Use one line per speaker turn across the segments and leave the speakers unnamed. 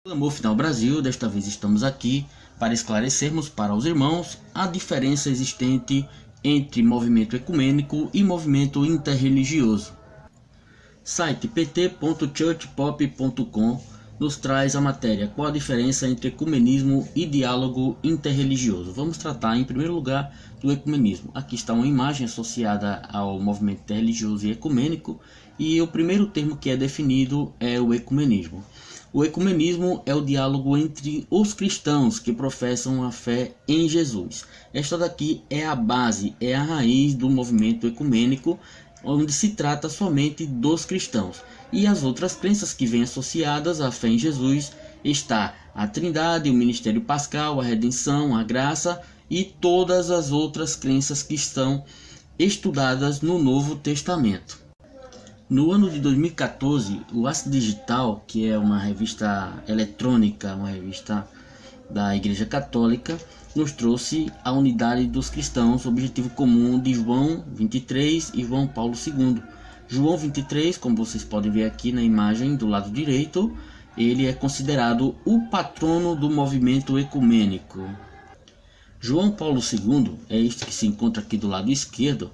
Amor Final Brasil, desta vez estamos aqui para esclarecermos para os irmãos a diferença existente entre movimento ecumênico e movimento interreligioso. Site pt.churchpop.com nos traz a matéria Qual a diferença entre ecumenismo e diálogo interreligioso. Vamos tratar em primeiro lugar do ecumenismo. Aqui está uma imagem associada ao movimento interreligioso e ecumênico, e o primeiro termo que é definido é o ecumenismo. O ecumenismo é o diálogo entre os cristãos que professam a fé em Jesus. Esta daqui é a base, é a raiz do movimento ecumênico, onde se trata somente dos cristãos. E as outras crenças que vêm associadas à fé em Jesus está a Trindade, o ministério pascal, a redenção, a graça e todas as outras crenças que estão estudadas no Novo Testamento. No ano de 2014, o As Digital, que é uma revista eletrônica, uma revista da Igreja Católica, nos trouxe a unidade dos cristãos, o objetivo comum de João 23 e João Paulo II. João 23, como vocês podem ver aqui na imagem do lado direito, ele é considerado o patrono do movimento ecumênico. João Paulo II, é este que se encontra aqui do lado esquerdo,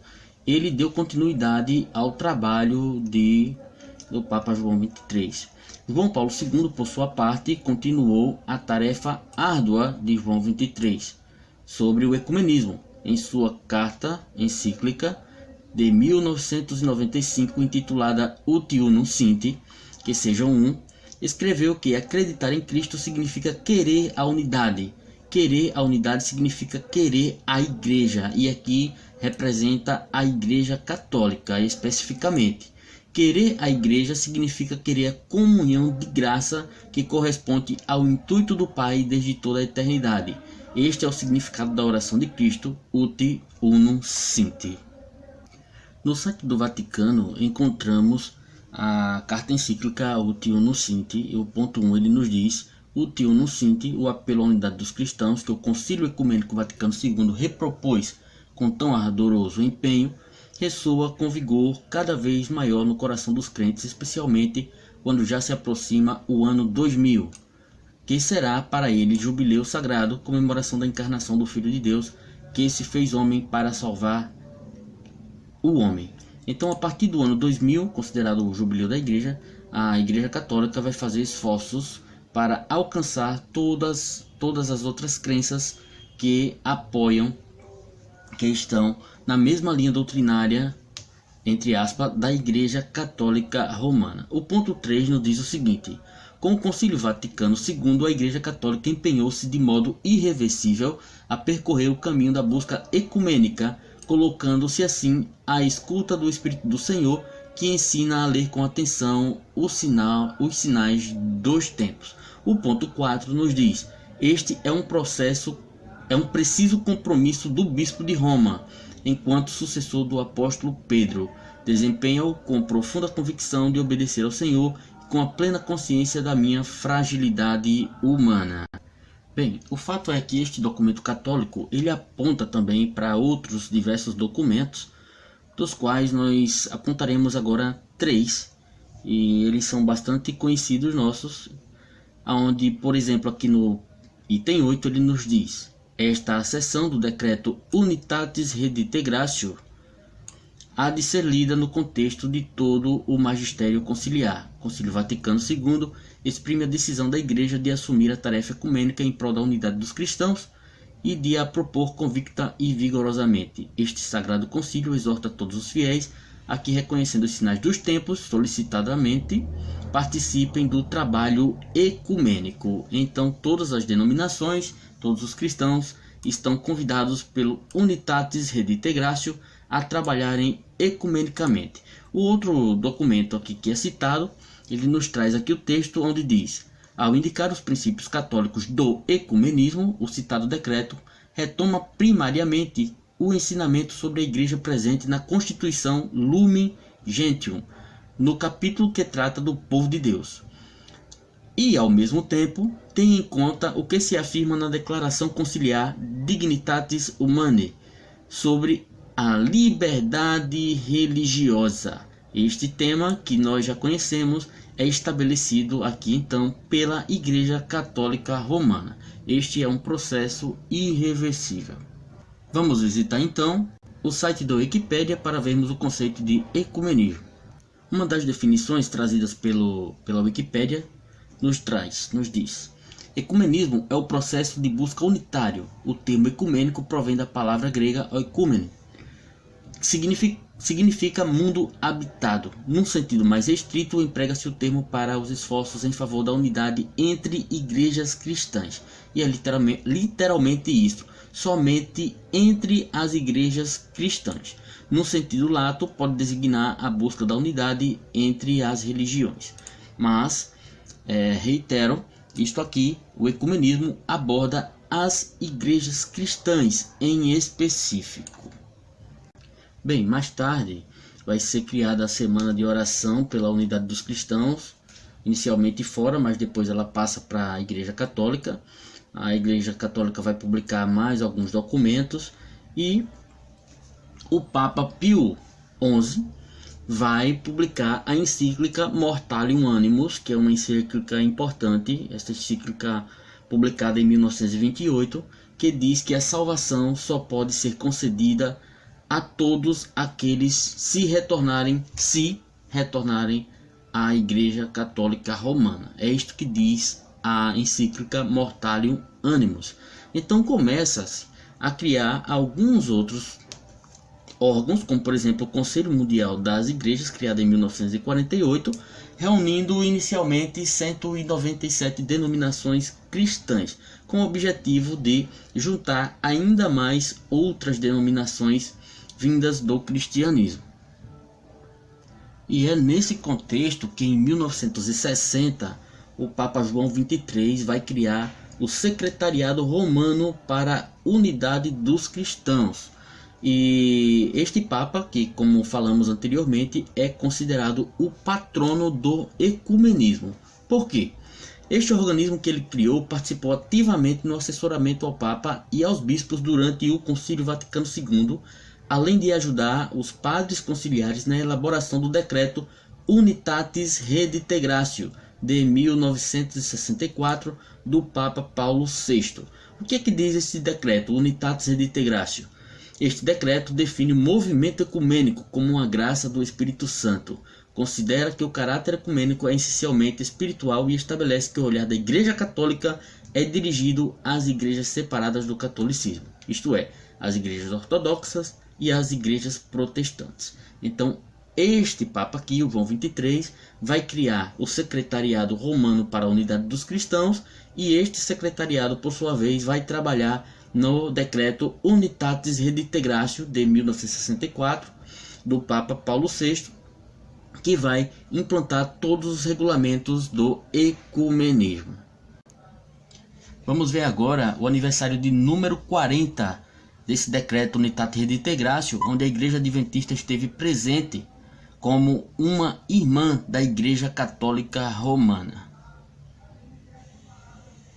ele deu continuidade ao trabalho do Papa João 23. João Paulo II, por sua parte, continuou a tarefa árdua de João 23 sobre o ecumenismo. Em sua carta encíclica de 1995, intitulada Ut Unum Sint, que sejam um, escreveu que acreditar em Cristo significa querer a unidade. Querer a unidade significa querer a igreja, e aqui representa a Igreja Católica especificamente. Querer a igreja significa querer a comunhão de graça que corresponde ao intuito do Pai desde toda a eternidade. Este é o significado da oração de Cristo, Ut Unum Sint. No site do Vaticano encontramos a carta encíclica Ut Unum Sint, e o ponto 1 ele nos diz: Ut Unum Sint, o apelo à unidade dos cristãos que o Concílio Ecumênico Vaticano II repropôs com tão ardoroso empenho, ressoa com vigor cada vez maior no coração dos crentes, especialmente quando já se aproxima o ano 2000, que será para ele jubileu sagrado, comemoração da encarnação do Filho de Deus, que se fez homem para salvar o homem. Então, a partir do ano 2000, considerado o jubileu da Igreja, a Igreja Católica vai fazer esforços para alcançar todas as outras crenças que apoiam, que estão na mesma linha doutrinária, entre aspas, da Igreja Católica Romana. O ponto 3 nos diz o seguinte: com o Concílio Vaticano II, a Igreja Católica empenhou-se de modo irreversível a percorrer o caminho da busca ecumênica, colocando-se assim à escuta do Espírito do Senhor, que ensina a ler com atenção os sinais dos tempos. O ponto 4 nos diz: este é um preciso compromisso do Bispo de Roma, enquanto sucessor do apóstolo Pedro. Desempenha-o com profunda convicção de obedecer ao Senhor e com a plena consciência da minha fragilidade humana. Bem, o fato é que este documento católico ele aponta também para outros diversos documentos, dos quais nós apontaremos agora 3, e eles são bastante conhecidos nossos, onde, por exemplo, aqui no item 8 ele nos diz: esta seção do decreto Unitatis Redintegratio há de ser lida no contexto de todo o magistério conciliar. Concílio Vaticano II exprime a decisão da Igreja de assumir a tarefa ecumênica em prol da unidade dos cristãos e de a propor convicta e vigorosamente. Este sagrado concílio exorta todos os fiéis a que, reconhecendo os sinais dos tempos, solicitadamente participem do trabalho ecumênico. Então, todas as denominações, todos os cristãos estão convidados pelo Unitatis Redintegratio a trabalharem ecumenicamente. O outro documento aqui que é citado, ele nos traz aqui o texto onde diz: ao indicar os princípios católicos do ecumenismo, o citado decreto retoma primariamente o ensinamento sobre a Igreja presente na Constituição Lumen Gentium, no capítulo que trata do povo de Deus. E, ao mesmo tempo, tem em conta o que se afirma na Declaração Conciliar Dignitatis Humanae sobre a liberdade religiosa. Este tema, que nós já conhecemos, é estabelecido aqui então pela Igreja Católica Romana. Este é um processo irreversível. Vamos visitar então o site da Wikipédia para vermos o conceito de ecumenismo. Uma das definições trazidas pela Wikipédia nos diz: ecumenismo é o processo de busca unitário. O termo ecumênico provém da palavra grega oikoumene, que significa mundo habitado. Num sentido mais restrito, emprega-se o termo para os esforços em favor da unidade entre igrejas cristãs. E é literalmente isso, somente entre as igrejas cristãs. No sentido lato, pode designar a busca da unidade entre as religiões. Mas, reitero, isto aqui, o ecumenismo aborda as igrejas cristãs em específico. Bem, mais tarde vai ser criada a Semana de Oração pela Unidade dos Cristãos, inicialmente fora, mas depois ela passa para a Igreja Católica. A Igreja Católica vai publicar mais alguns documentos e o Papa Pio XI vai publicar a encíclica Mortalium Animus, que é uma encíclica importante, esta encíclica publicada em 1928, que diz que a salvação só pode ser concedida a todos aqueles se retornarem à Igreja Católica Romana. É isto que diz a encíclica Mortalium Animus. Então começa-se a criar alguns outros órgãos, como por exemplo o Conselho Mundial das Igrejas, criado em 1948, reunindo inicialmente 197 denominações cristãs, com o objetivo de juntar ainda mais outras denominações vindas do cristianismo. E é nesse contexto que em 1960 o Papa João XXIII vai criar o Secretariado Romano para a Unidade dos Cristãos. E este Papa, que como falamos anteriormente, é considerado o patrono do ecumenismo. Por quê? Este organismo que ele criou participou ativamente no assessoramento ao Papa e aos bispos durante o Concílio Vaticano II, além de ajudar os padres conciliares na elaboração do decreto Unitatis Redintegratio de 1964 do Papa Paulo VI. O que é que diz esse decreto Unitatis Redintegratio? Este decreto define o movimento ecumênico como uma graça do Espírito Santo. Considera que o caráter ecumênico é essencialmente espiritual e estabelece que o olhar da Igreja Católica é dirigido às igrejas separadas do catolicismo, isto é, às igrejas ortodoxas e às igrejas protestantes. Então, este Papa aqui, o João XXIII, vai criar o Secretariado Romano para a Unidade dos Cristãos, e este secretariado, por sua vez, vai trabalhar no decreto Unitatis Redintegratio de 1964 do Papa Paulo VI, que vai implantar todos os regulamentos do ecumenismo. Vamos ver agora o aniversário de número 40 desse decreto Unitatis Redintegratio, onde a Igreja Adventista esteve presente como uma irmã da Igreja Católica Romana.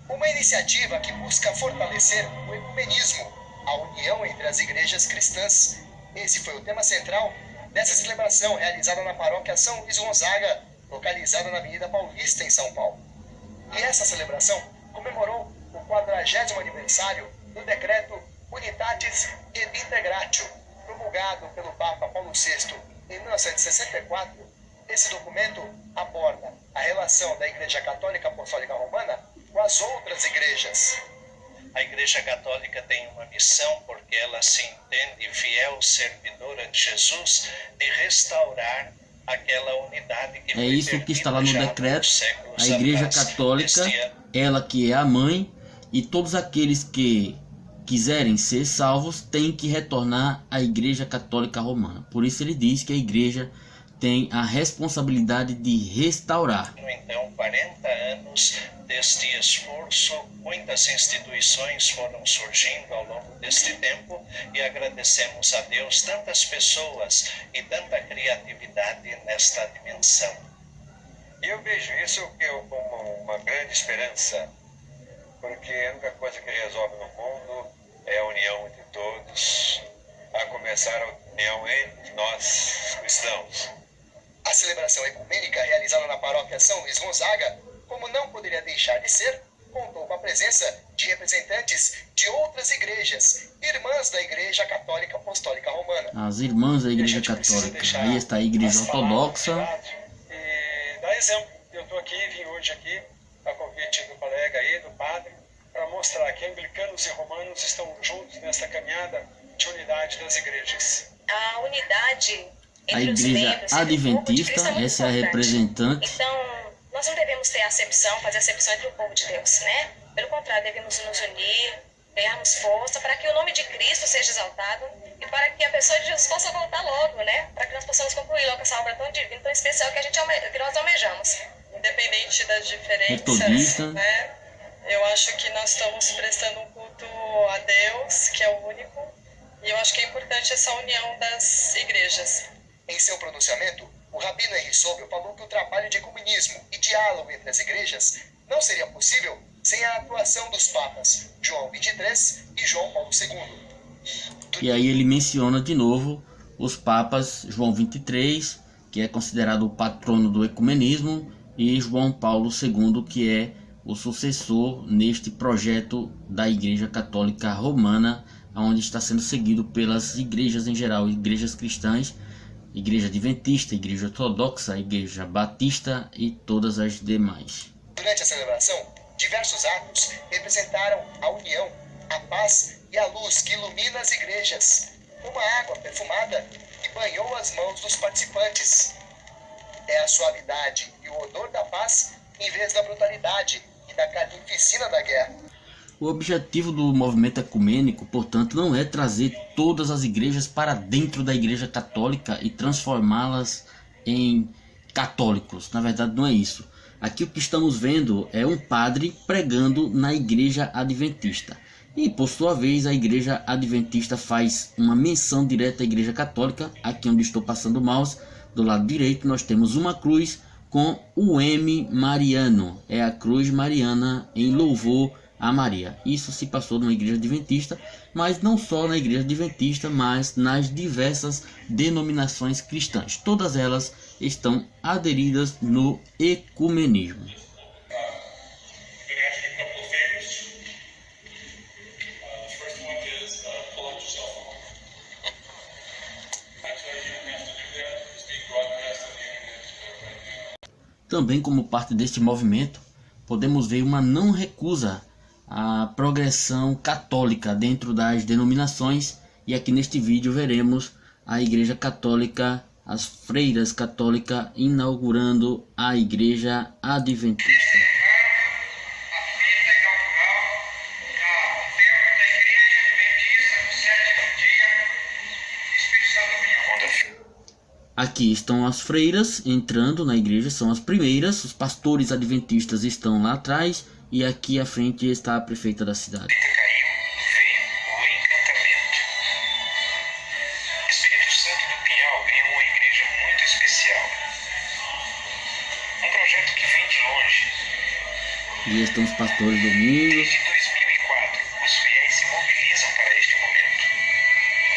Uma iniciativa que busca fortalecer o ecumenismo, a união entre as igrejas cristãs. Esse foi o tema central dessa celebração realizada na paróquia São Luís Gonzaga, localizada na Avenida Paulista, em São Paulo. E essa celebração comemorou o 40º aniversário do decreto Unitatis Redintegratio, promulgado pelo Papa Paulo VI em 1964. Esse documento aborda a relação da Igreja Católica Apostólica Romana com as outras igrejas.
A Igreja Católica tem uma missão, porque ela se entende fiel servidora de Jesus, de restaurar aquela unidade que
é isso que está lá no decreto. A Igreja Católica, ela que é a mãe, e todos aqueles que quiserem ser salvos têm que retornar à Igreja Católica Romana. Por isso ele diz que a Igreja tem a responsabilidade de restaurar.
Então, 40 anos deste esforço, muitas instituições foram surgindo ao longo deste tempo, e agradecemos a Deus tantas pessoas e tanta criatividade nesta dimensão.
Eu vejo isso como uma grande esperança, porque a única coisa que resolve no mundo é a união entre todos, a começar a união entre nós cristãos.
A celebração ecumênica realizada na paróquia São Luís Gonzaga, como não poderia deixar de ser, contou com a presença de representantes de outras igrejas, irmãs da Igreja Católica Apostólica Romana.
As irmãs da Igreja Católica. Aí está a Igreja Ortodoxa.
E dá exemplo. Eu estou aqui, vim hoje aqui, a convite do colega aí, do padre, para mostrar que anglicanos e romanos estão juntos nessa caminhada de unidade das igrejas.
A unidade
A
entre os
Igreja
membros e do corpo de
Adventista,
Cristo é muito
essa é a
importante.
representante.
Então, nós não devemos ter acepção, fazer acepção entre o povo de Deus, né? Pelo contrário, devemos nos unir, ganharmos força para que o nome de Cristo seja exaltado e para que a pessoa de Jesus possa voltar logo, né? Para que nós possamos concluir logo essa obra tão divina, tão especial que nós almejamos.
Independente das diferenças,
Metodista.
né? Eu acho que nós estamos prestando um culto a Deus, que é o único, e eu acho que é importante essa união das igrejas.
Em seu pronunciamento, o rabino Henri Sobel falou que o trabalho de ecumenismo e diálogo entre as igrejas não seria possível sem a atuação dos papas João XXIII e João Paulo II.
E aí ele menciona de novo os papas João XXIII, que é considerado o patrono do ecumenismo, e João Paulo II, que é o sucessor neste projeto da Igreja Católica Romana, onde está sendo seguido pelas igrejas em geral, igrejas cristãs, Igreja Adventista, Igreja Ortodoxa, Igreja Batista e todas as demais.
Durante a celebração, diversos atos representaram a união, a paz e a luz que ilumina as igrejas. Uma água perfumada que banhou as mãos dos participantes. É a suavidade e o odor da paz em vez da brutalidade e da carnificina da guerra.
O objetivo do movimento ecumênico, portanto, não é trazer todas as igrejas para dentro da Igreja Católica e transformá-las em católicos. Na verdade, não é isso. Aqui o que estamos vendo é um padre pregando na Igreja Adventista. E, por sua vez, a Igreja Adventista faz uma menção direta à Igreja Católica. Aqui onde estou passando o mouse, do lado direito, nós temos uma cruz com o M mariano. É a cruz mariana em louvor a Maria. Isso se passou numa igreja adventista, mas não só na igreja adventista, mas nas diversas denominações cristãs. Todas elas estão aderidas no ecumenismo. Também, como parte deste movimento, podemos ver uma não recusa à progressão católica dentro das denominações, e aqui neste vídeo veremos a Igreja Católica, as freiras católicas inaugurando a Igreja Adventista. Aqui estão as freiras entrando na igreja, são as primeiras, os pastores adventistas estão lá atrás e aqui à frente está a prefeita da cidade.
Caiu, veio o encantamento. Espírito Santo do Pinhal ganhou uma igreja muito especial. Um projeto que vem de longe.
E estão os pastores dormindo.
Desde 2004, os fiéis se mobilizam para este momento.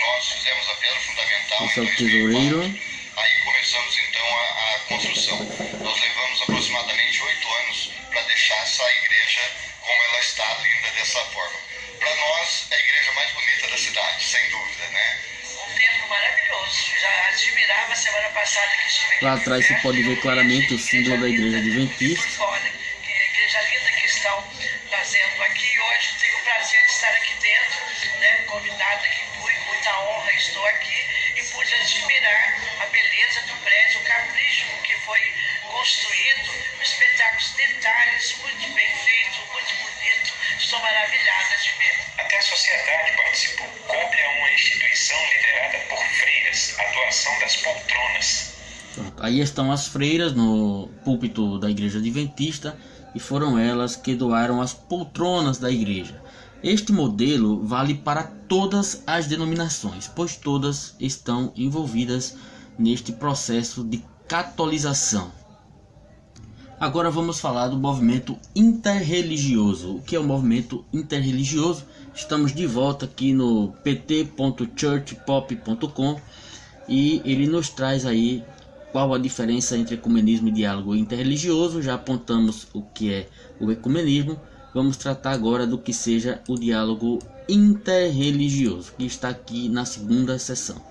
Nós fizemos a pedra fundamental.
Esse é o tesoureiro.
Aí começamos então a construção. Nós levamos aproximadamente 8 anos para deixar essa igreja como ela está, linda dessa forma. Para nós, é a igreja mais bonita da cidade, sem dúvida, né?
Um tempo maravilhoso. Já admirava semana passada que estive aqui.
Lá atrás se pode ver claramente o símbolo da igreja adventista.
Muito foda. Que igreja linda que estão trazendo aqui. Hoje tenho o prazer de estar aqui dentro, né? Convidada que fui, muita honra, estou aqui e pude admirar a beleza do prédio, o capricho com que foi construído, os espetáculos, detalhes, muito bem feito, muito bonito. Estou maravilhada de ver.
Até a sociedade participou. Coube a uma instituição liderada por freiras, a doação das poltronas.
Pronto, aí estão as freiras no púlpito da igreja adventista e foram elas que doaram as poltronas da igreja. Este modelo vale para todas as denominações, pois todas estão envolvidas neste processo de catolização. Agora vamos falar do movimento interreligioso. O que é o movimento interreligioso? Estamos de volta aqui no pt.churchpop.com e ele nos traz aí qual a diferença entre ecumenismo e diálogo interreligioso. Já apontamos o que é o ecumenismo. Vamos tratar agora do que seja o diálogo interreligioso, que está aqui na segunda seção.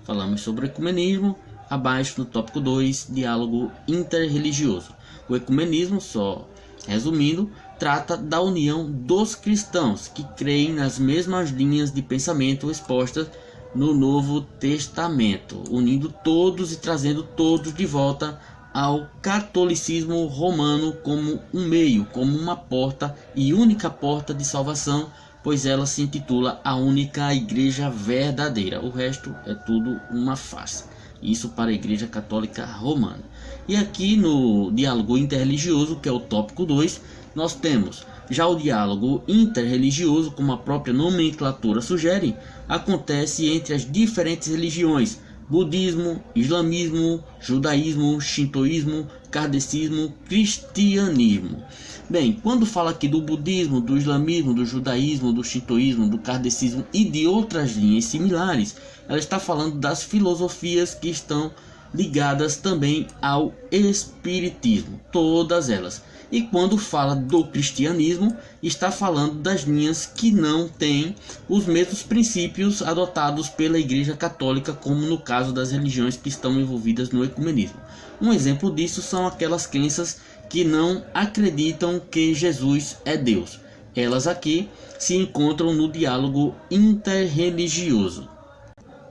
Falamos sobre o ecumenismo, abaixo no tópico 2, diálogo interreligioso. O ecumenismo, só resumindo, trata da união dos cristãos que creem nas mesmas linhas de pensamento expostas no Novo Testamento, unindo todos e trazendo todos de volta ao catolicismo romano como um meio, como uma porta e única porta de salvação, pois ela se intitula a única igreja verdadeira. O resto é tudo uma farsa. Isso para a Igreja Católica Romana. E aqui no diálogo interreligioso, que é o tópico 2, nós temos já o diálogo interreligioso, como a própria nomenclatura sugere, acontece entre as diferentes religiões: budismo, islamismo, judaísmo, shintoísmo, kardecismo, cristianismo. Bem, quando fala aqui do budismo, do islamismo, do judaísmo, do shintoísmo, do kardecismo e de outras linhas similares, ela está falando das filosofias que estão ligadas também ao espiritismo, todas elas. E quando fala do cristianismo, está falando das linhas que não têm os mesmos princípios adotados pela Igreja Católica, como no caso das religiões que estão envolvidas no ecumenismo. Um exemplo disso são aquelas crenças que não acreditam que Jesus é Deus. Elas aqui se encontram no diálogo interreligioso.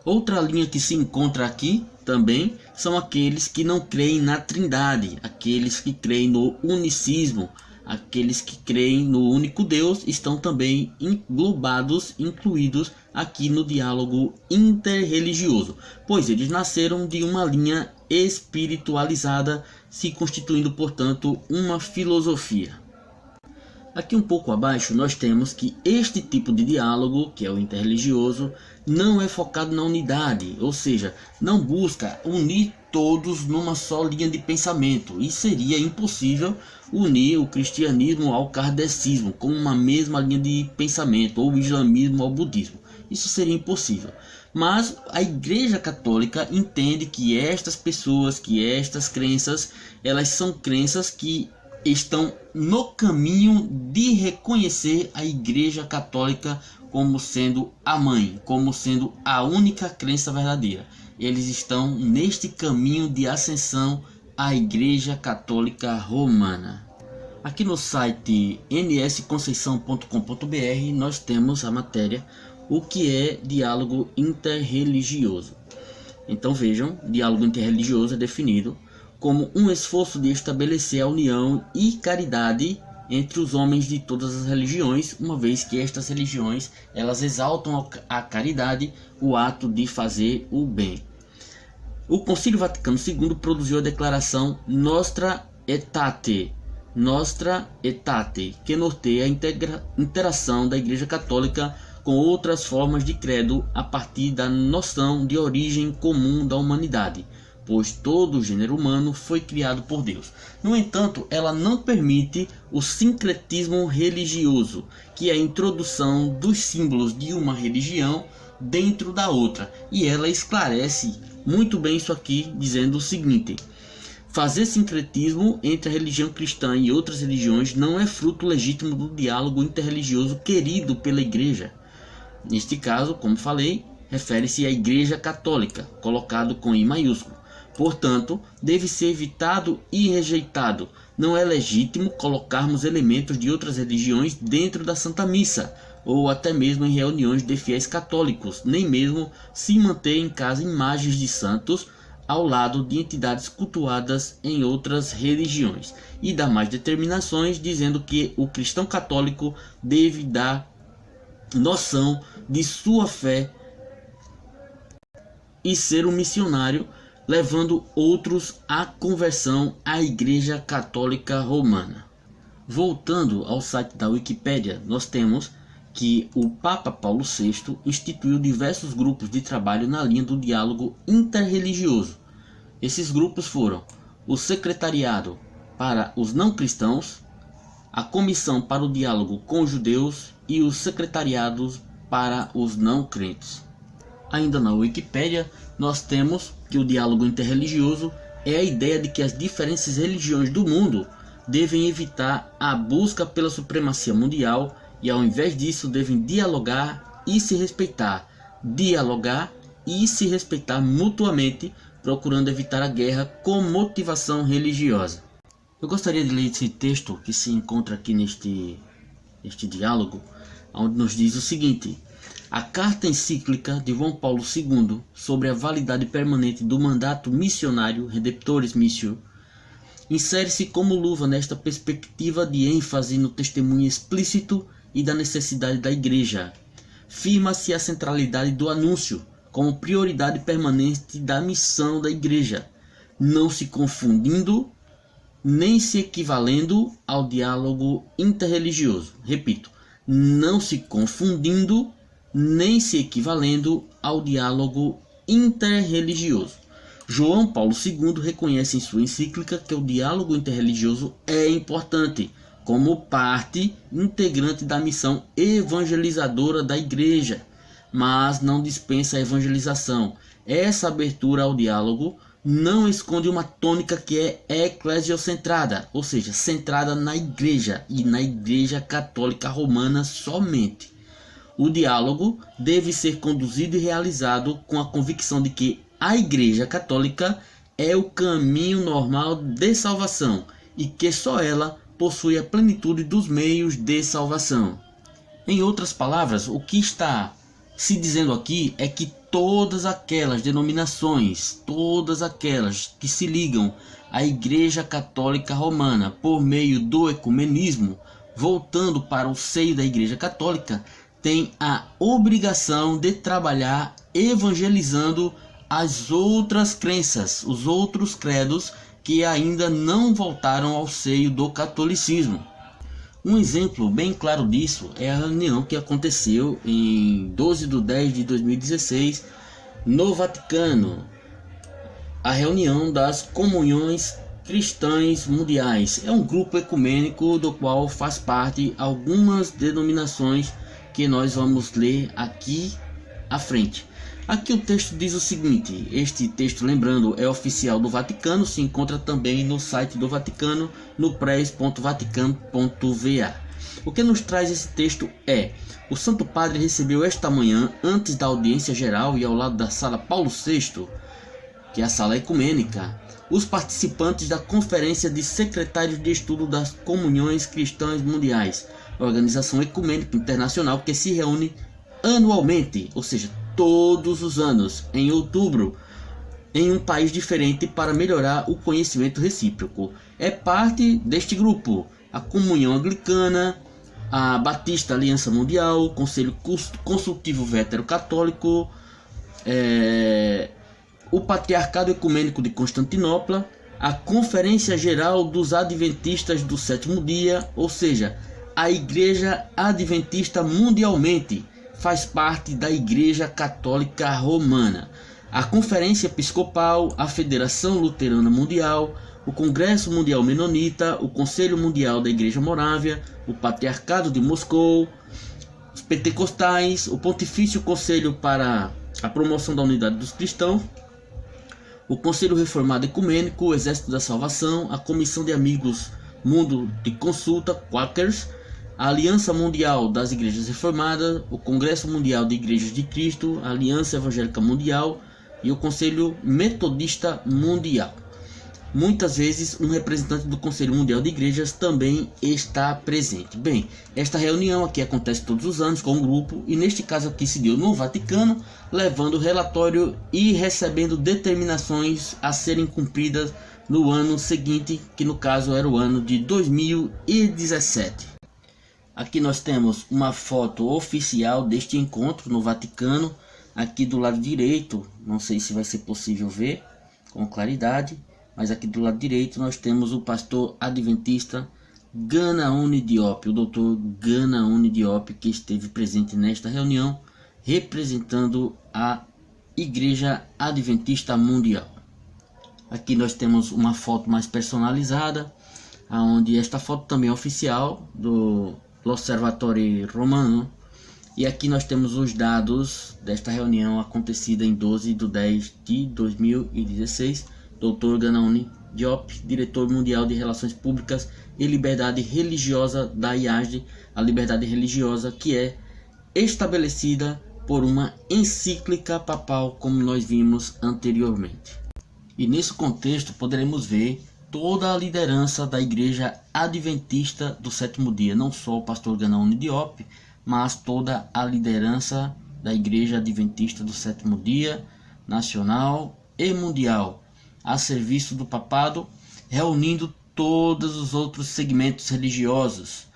Outra linha que se encontra aqui também são aqueles que não creem na Trindade, aqueles que creem no unicismo, aqueles que creem no único Deus, estão também englobados, incluídos aqui no diálogo interreligioso, pois eles nasceram de uma linha espiritualizada, se constituindo, portanto, uma filosofia. Aqui um pouco abaixo nós temos que este tipo de diálogo, que é o interreligioso, não é focado na unidade, ou seja, não busca unir todos numa só linha de pensamento, e seria impossível unir o cristianismo ao kardecismo com uma mesma linha de pensamento, ou o islamismo ao budismo. Isso seria impossível. Mas a Igreja Católica entende que estas pessoas, que estas crenças, elas são crenças que estão no caminho de reconhecer a Igreja Católica como sendo a mãe, como sendo a única crença verdadeira. Eles estão neste caminho de ascensão à Igreja Católica Romana. Aqui no site nsconceição.com.br nós temos a matéria o que é diálogo interreligioso. Então vejam, diálogo interreligioso é definido como um esforço de estabelecer a união e caridade entre os homens de todas as religiões, uma vez que estas religiões elas exaltam a caridade, o ato de fazer o bem. O Concílio Vaticano II produziu a declaração Nostra Aetate, que norteia a interação da Igreja Católica com outras formas de credo a partir da noção de origem comum da humanidade, pois todo o gênero humano foi criado por Deus. No entanto, ela não permite o sincretismo religioso, que é a introdução dos símbolos de uma religião dentro da outra, e ela esclarece muito bem isso aqui, dizendo o seguinte: fazer sincretismo entre a religião cristã e outras religiões não é fruto legítimo do diálogo interreligioso querido pela Igreja. Neste caso, como falei, refere-se à Igreja Católica, colocado com I maiúsculo. Portanto, deve ser evitado e rejeitado. Não é legítimo colocarmos elementos de outras religiões dentro da Santa Missa, ou até mesmo em reuniões de fiéis católicos, nem mesmo se manter em casa imagens de santos ao lado de entidades cultuadas em outras religiões, e dá mais determinações dizendo que o cristão católico deve dar noção de sua fé e ser um missionário, levando outros à conversão à Igreja Católica Romana. Voltando ao site da Wikipédia, nós temos que o Papa Paulo VI instituiu diversos grupos de trabalho na linha do diálogo interreligioso. Esses grupos foram o Secretariado para os Não Cristãos, a Comissão para o Diálogo com os Judeus e os Secretariados para os Não Crentes. Ainda na Wikipédia, nós temos que o diálogo interreligioso é a ideia de que as diferentes religiões do mundo devem evitar a busca pela supremacia mundial e, ao invés disso, devem dialogar e se respeitar. Dialogar e se respeitar mutuamente, procurando evitar a guerra com motivação religiosa. Eu gostaria de ler esse texto que se encontra aqui neste diálogo, onde nos diz o seguinte: a carta encíclica de João Paulo II sobre a validade permanente do mandato missionário Redemptoris Missio insere-se como luva nesta perspectiva de ênfase no testemunho explícito e da necessidade da Igreja. Firma-se a centralidade do anúncio como prioridade permanente da missão da Igreja, não se confundindo nem se equivalendo ao diálogo interreligioso. Repito, não se confundindo nem se equivalendo ao diálogo interreligioso. João Paulo II reconhece em sua encíclica que o diálogo interreligioso é importante como parte integrante da missão evangelizadora da Igreja, mas não dispensa a evangelização. Essa abertura ao diálogo não esconde uma tônica que é eclesiocentrada, ou seja, centrada na Igreja e na Igreja Católica Romana somente. O diálogo deve ser conduzido e realizado com a convicção de que a Igreja Católica é o caminho normal de salvação e que só ela possui a plenitude dos meios de salvação. Em outras palavras, o que está se dizendo aqui é que todas aquelas denominações, todas aquelas que se ligam à Igreja Católica Romana por meio do ecumenismo, voltando para o seio da Igreja Católica, têm a obrigação de trabalhar evangelizando as outras crenças, os outros credos que ainda não voltaram ao seio do catolicismo. Um exemplo bem claro disso é a reunião que aconteceu em 12/10/2016 no Vaticano, a reunião das comunhões cristãs mundiais. É um grupo ecumênico do qual faz parte algumas denominações que nós vamos ler aqui à frente. Aqui o texto diz o seguinte, este texto, lembrando, é oficial do Vaticano, se encontra também no site do Vaticano, no pres.vaticano.va. O que nos traz esse texto é: o Santo Padre recebeu esta manhã, antes da audiência geral e ao lado da sala Paulo VI, que é a sala ecumênica, os participantes da Conferência de Secretários de Estudo das Comunhões Cristãs Mundiais, organização ecumênica internacional que se reúne anualmente, ou seja, todos os anos, em outubro, em um país diferente para melhorar o conhecimento recíproco. É parte deste grupo a Comunhão Anglicana, a Batista Aliança Mundial, o Conselho Consultivo Vétero-Católico, o Patriarcado Ecumênico de Constantinopla, a Conferência Geral dos Adventistas do Sétimo Dia, ou seja, a Igreja Adventista mundialmente faz parte da Igreja Católica Romana, a Conferência Episcopal, a Federação Luterana Mundial, o Congresso Mundial Menonita, o Conselho Mundial da Igreja Morávia, o Patriarcado de Moscou, os Pentecostais, o Pontifício Conselho para a Promoção da Unidade dos Cristãos, o Conselho Reformado Ecumênico, o Exército da Salvação, a Comissão de Amigos Mundo de Consulta, Quakers, a Aliança Mundial das Igrejas Reformadas, o Congresso Mundial de Igrejas de Cristo, a Aliança Evangélica Mundial e o Conselho Metodista Mundial. Muitas vezes um representante do Conselho Mundial de Igrejas também está presente. Bem, esta reunião aqui acontece todos os anos com um grupo, e neste caso aqui se deu no Vaticano, levando relatório e recebendo determinações a serem cumpridas no ano seguinte, que no caso era o ano de 2017. Aqui nós temos uma foto oficial deste encontro no Vaticano. Aqui do lado direito, não sei se vai ser possível ver com claridade, mas aqui do lado direito nós temos o pastor adventista Ganaune Diop, o doutor Ganaune Diop, que esteve presente nesta reunião, representando a Igreja Adventista Mundial. Aqui nós temos uma foto mais personalizada, onde esta foto também é oficial do L'Osservatore Romano, e aqui nós temos os dados desta reunião acontecida em 12/10/2016, Dr. Ganauni Diop, diretor mundial de Relações Públicas e Liberdade Religiosa da IAGE, a liberdade religiosa que é estabelecida por uma encíclica papal, como nós vimos anteriormente. E nesse contexto poderemos ver toda a liderança da Igreja Adventista do Sétimo Dia, não só o pastor Ganauni Diop, mas toda a liderança da Igreja Adventista do Sétimo Dia, nacional e mundial, a serviço do papado, reunindo todos os outros segmentos religiosos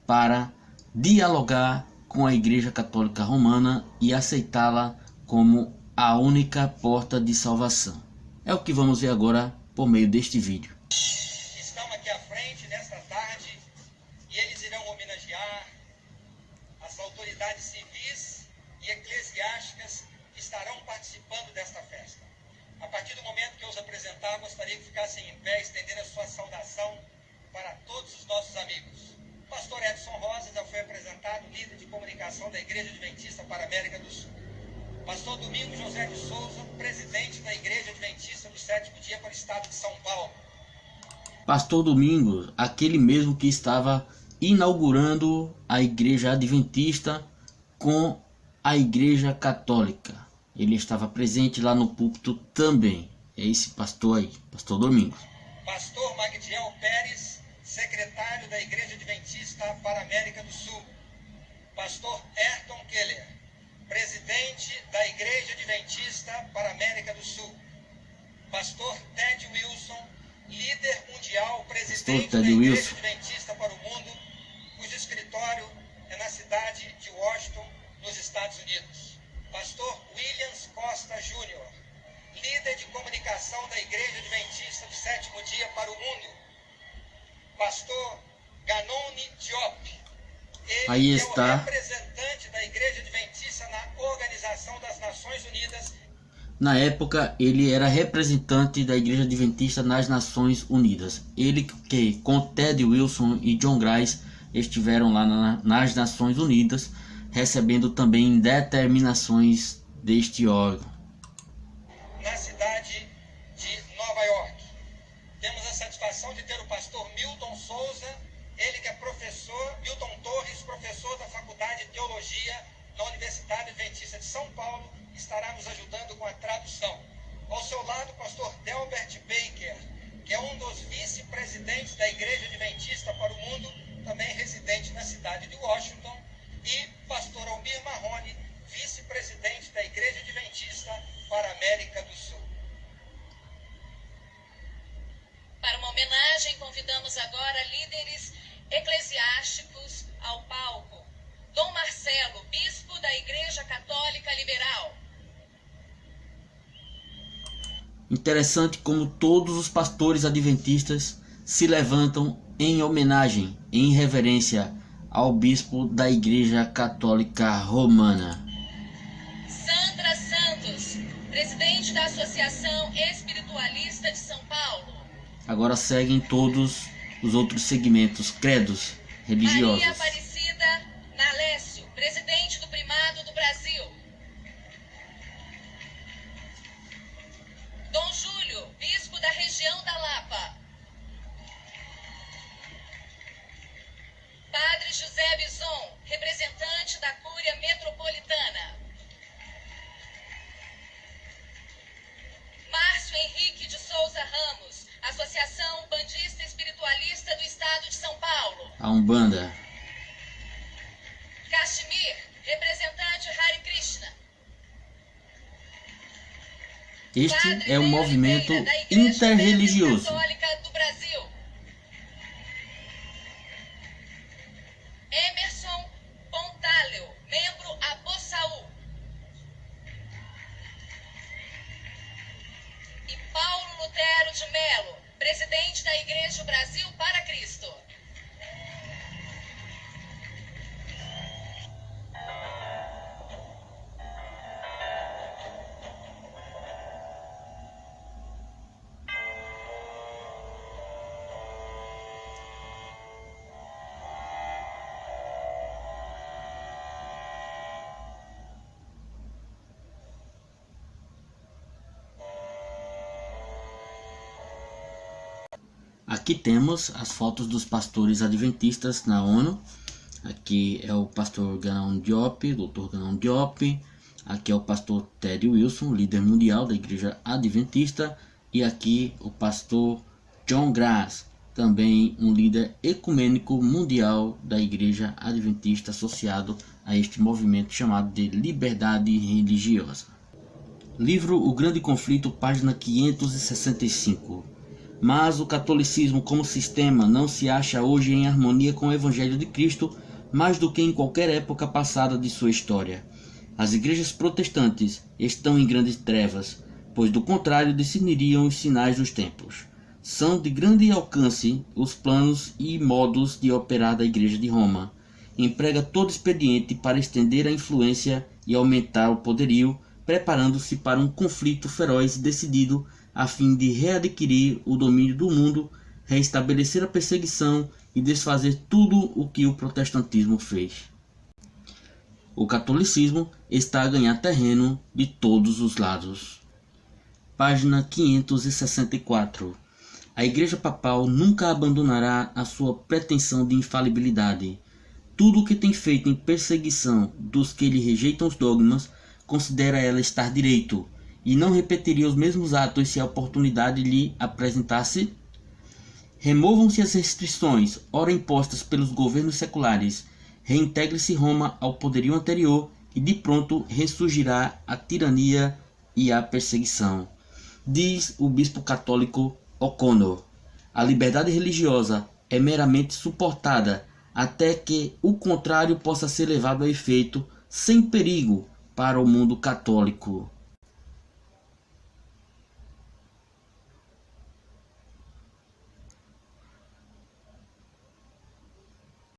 para dialogar com a Igreja Católica Romana e aceitá-la como a única porta de salvação. É o que vamos ver agora por meio deste vídeo.
Estão aqui à frente nesta tarde e eles irão homenagear as autoridades civis e eclesiásticas que estarão participando desta festa. A partir do momento que eu os apresentar, gostaria que ficassem em pé, estendendo a sua saudação para todos os nossos amigos. O pastor Edson Rosa já foi apresentado, líder de comunicação da Igreja Adventista para a América do Sul. Pastor Domingos José de Souza, presidente da Igreja Adventista do Sétimo Dia para o Estado de São Paulo.
Pastor Domingos, aquele mesmo que estava inaugurando a Igreja Adventista com a Igreja Católica. Ele estava presente lá no púlpito também. É esse pastor aí, pastor Domingos.
Pastor Magdiel Pérez, secretário da Igreja Adventista para a América do Sul. Pastor Ayrton Keller, presidente da Igreja Adventista para a América do Sul. Pastor Ted Wilson, líder mundial, presidente da Igreja Adventista para o mundo, cujo escritório é na cidade de Washington, nos Estados Unidos. Pastor Williams Costa Júnior, líder de comunicação da Igreja Adventista do Sétimo Dia para o mundo. Pastor Ganauni Diop, ele
aí
é
está
o representante da Igreja Adventista na Organização das Nações Unidas.
Na época, ele era representante da Igreja Adventista nas Nações Unidas. Ele que, com Ted Wilson e John Grice, estiveram lá nas Nações Unidas, recebendo também determinações deste órgão.
Na cidade de Nova York, temos a satisfação de ter o pastor Milton Souza, ele que é professor, Milton Torres, professor da Faculdade de Teologia na Universidade Adventista de São Paulo, estará nos ajudando com a tradução. Ao seu lado, o pastor Delbert Baker, que é um dos vice-presidentes da Igreja Adventista para o mundo, também residente na cidade de Washington, e pastor Almir Marrone, vice-presidente da Igreja Adventista para a América do Sul.
Para uma homenagem, convidamos agora líderes eclesiásticos ao palco. Dom Marcelo, bispo da Igreja Católica Liberal.
Interessante como todos os pastores adventistas se levantam em homenagem, em reverência ao bispo da Igreja Católica Romana.
Sandra Santos, presidente da Associação Espiritualista de São Paulo.
Agora seguem todos os outros segmentos, credos religiosos.
Maria Aparecida Nalécio, presidente do Primado do Brasil. Dom Júlio, bispo da região da Lapa. Padre José Bison, representante da Cúria Metropolitana. Márcio Henrique de Souza Ramos, Associação Bandista Espiritualista do Estado de São Paulo.
A Umbanda.
Kashmir, representante Hare Krishna.
Este é um movimento interreligioso.
Católica do Brasil. Emerson Pontaleo, membro Abossaú. E Paulo Lutero de Melo, presidente da Igreja Brasil para Cristo.
Aqui temos as fotos dos pastores adventistas na ONU. Aqui é o pastor Ganão Diop, Dr. Ganão Diop. Aqui é o pastor Ted Wilson, líder mundial da Igreja Adventista. E aqui o pastor John Grass, também um líder ecumênico mundial da Igreja Adventista, associado a este movimento chamado de Liberdade Religiosa. Livro O Grande Conflito, página 565. Mas o catolicismo como sistema não se acha hoje em harmonia com o Evangelho de Cristo mais do que em qualquer época passada de sua história. As igrejas protestantes estão em grandes trevas, pois do contrário discerniriam os sinais dos tempos. São de grande alcance os planos e modos de operar da Igreja de Roma. Emprega todo expediente para estender a influência e aumentar o poderio, preparando-se para um conflito feroz e decidido a fim de readquirir o domínio do mundo, reestabelecer a perseguição e desfazer tudo o que o protestantismo fez. O catolicismo está a ganhar terreno de todos os lados. Página 564. A Igreja Papal nunca abandonará a sua pretensão de infalibilidade. Tudo o que tem feito em perseguição dos que lhe rejeitam os dogmas, considera ela estar direito, e não repetiria os mesmos atos se a oportunidade lhe apresentasse? Removam-se as restrições, ora impostas pelos governos seculares, reintegre-se Roma ao poderio anterior e de pronto ressurgirá a tirania e a perseguição. Diz o bispo católico O'Connor: a liberdade religiosa é meramente suportada até que o contrário possa ser levado a efeito sem perigo para o mundo católico.